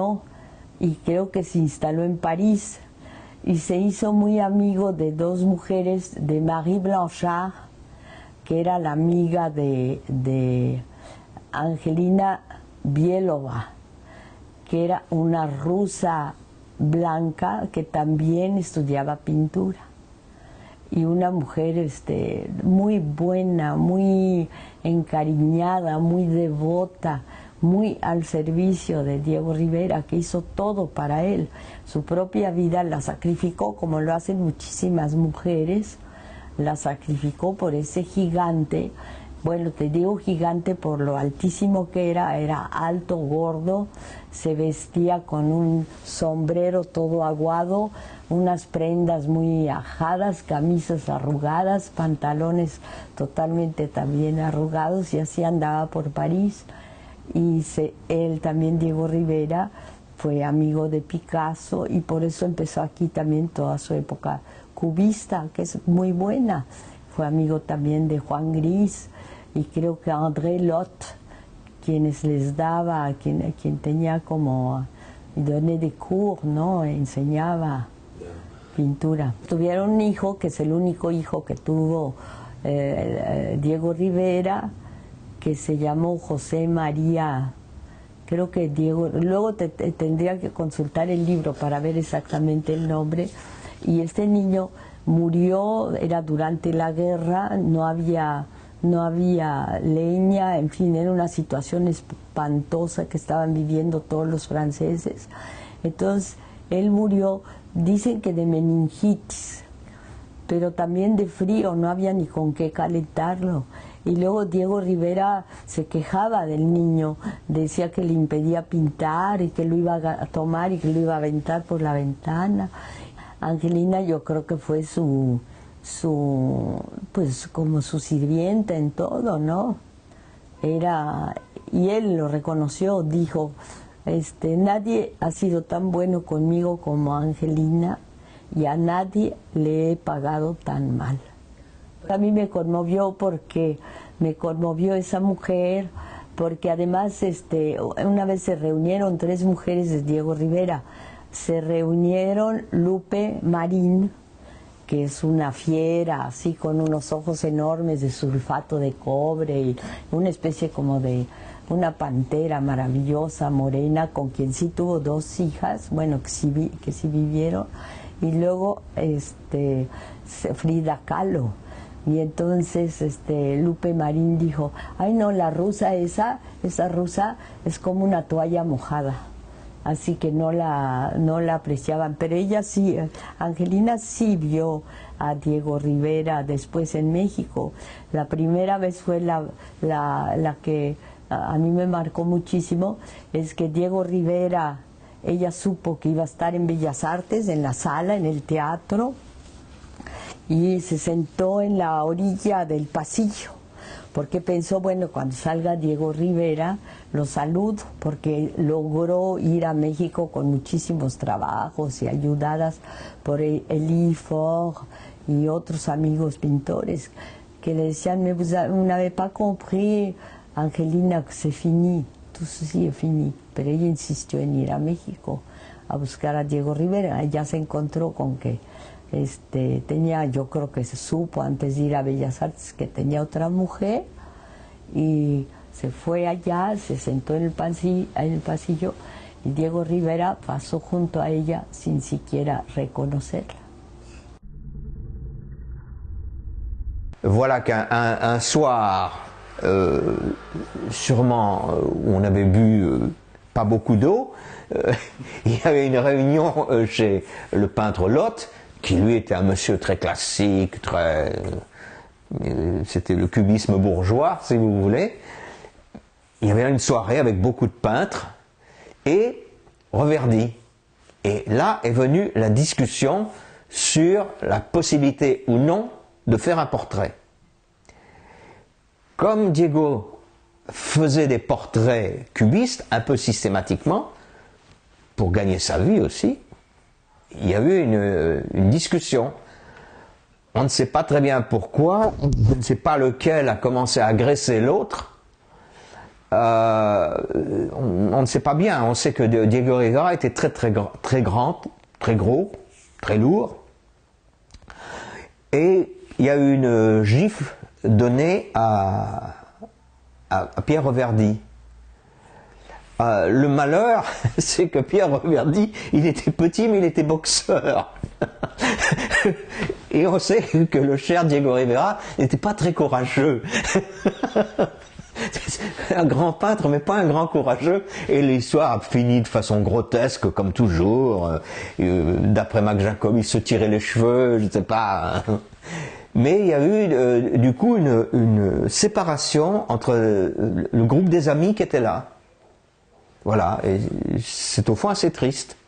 mexicano y creo que se instaló en París y se hizo muy amigo de dos mujeres, de Marie Blanchard, que era la amiga de Angelina Bielova, que era una rusa blanca que también estudiaba pintura. Y una mujer muy buena, muy encariñada, muy devota, muy al servicio de Diego Rivera, que hizo todo para él. Su propia vida la sacrificó, como lo hacen muchísimas mujeres, la sacrificó por ese gigante. Bueno, te digo gigante por lo altísimo que era alto, gordo, se vestía con un sombrero todo aguado, unas prendas muy ajadas, camisas arrugadas, pantalones totalmente también arrugados, y así andaba por París. Y él también, Diego Rivera, fue amigo de Picasso y por eso empezó aquí también toda su época cubista, que es muy buena. Fue amigo también de Juan Gris y creo que André Lot, quienes les daba, quien tenía como donné des cours, ¿no? Enseñaba pintura. Tuvieron un hijo, que es el único hijo que tuvo Diego Rivera, que se llamó José María, creo que Diego, luego tendría que consultar el libro para ver exactamente el nombre, y este niño murió, era durante la guerra, no había leña, en fin, era una situación espantosa que estaban viviendo todos los franceses. Entonces, él murió, dicen que de meningitis, pero también de frío, no había ni con qué calentarlo. Y luego Diego Rivera se quejaba del niño, decía que le impedía pintar y que lo iba a tomar y que lo iba a aventar por la ventana. Angelina, yo creo que fue pues como su sirvienta en todo, ¿no? Y él lo reconoció, dijo, nadie ha sido tan bueno conmigo como Angelina y a nadie le he pagado tan mal. A mí me conmovió porque me conmovió esa mujer, porque además una vez se reunieron 3 mujeres de Diego Rivera. Se reunieron Lupe Marín, que es una fiera, así con unos ojos enormes de sulfato de cobre y una especie como de una pantera maravillosa, morena, con quien sí tuvo 2 hijas, bueno, que sí vivieron, y luego Frida Kahlo. Y entonces Lupe Marín dijo, ay no, la rusa esa rusa es como una toalla mojada, así que no la apreciaban. Pero ella sí, Angelina sí vio a Diego Rivera después en México. La primera vez fue la que a mí me marcó muchísimo, es que Diego Rivera, ella supo que iba a estar en Bellas Artes, en la sala, en el teatro, y se sentó en la orilla del pasillo, porque pensó, bueno, cuando salga Diego Rivera, lo saludo, porque logró ir a México con muchísimos trabajos y ayudadas por el IFOR y otros amigos pintores, que le decían, mais vous n'avez pas compris, Angelina, que c'est fini, tout ceci est fini. Pero ella insistió en ir a México a buscar a Diego Rivera. Ella se encontró con que tenía, yo creo que se supo antes de ir a Bellas Artes que tenía otra mujer, y se fue allá, se sentó en el pasillo y Diego Rivera pasó junto a ella sin siquiera reconocerla. Voilà qu'un soir, sûrement où on avait bu pas beaucoup d'eau, il y avait une réunion chez le peintre Lot, qui lui était un monsieur très classique, c'était le cubisme bourgeois, si vous voulez. Il y avait une soirée avec beaucoup de peintres et Reverdy. Et là est venue la discussion sur la possibilité ou non de faire un portrait. Comme Diego faisait des portraits cubistes un peu systématiquement, pour gagner sa vie aussi, il y a eu une discussion. On ne sait pas très bien pourquoi, je ne sais pas lequel a commencé à agresser l'autre, on ne sait pas bien. On sait que Diego Rivera était très grand, très gros, très lourd. Et il y a eu une gifle donnée à Pierre Reverdy. Le malheur, c'est que Pierre Reverdy, il était petit, mais il était boxeur. Et on sait que le cher Diego Rivera n'était pas très courageux. Un grand peintre, mais pas un grand courageux. Et l'histoire a fini de façon grotesque, comme toujours. D'après Mac Jacob, il se tirait les cheveux, je ne sais pas. Mais il y a eu, du coup, une séparation entre le groupe des amis qui était là. Voilà, et c'est au fond assez triste.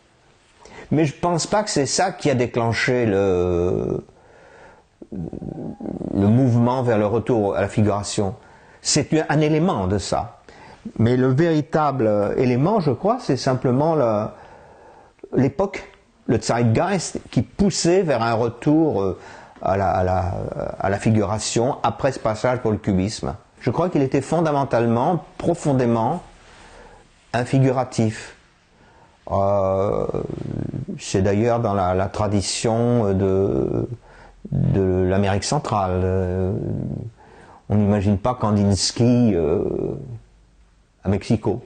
Mais je pense pas que c'est ça qui a déclenché le mouvement vers le retour à la figuration. C'est un élément de ça. Mais le véritable élément, je crois, c'est simplement l'époque, le Zeitgeist, qui poussait vers un retour à la figuration après ce passage pour le cubisme. Je crois qu'il était fondamentalement, profondément, un figuratif. C'est d'ailleurs dans la tradition de l'Amérique centrale. On n'imagine pas Kandinsky à Mexico.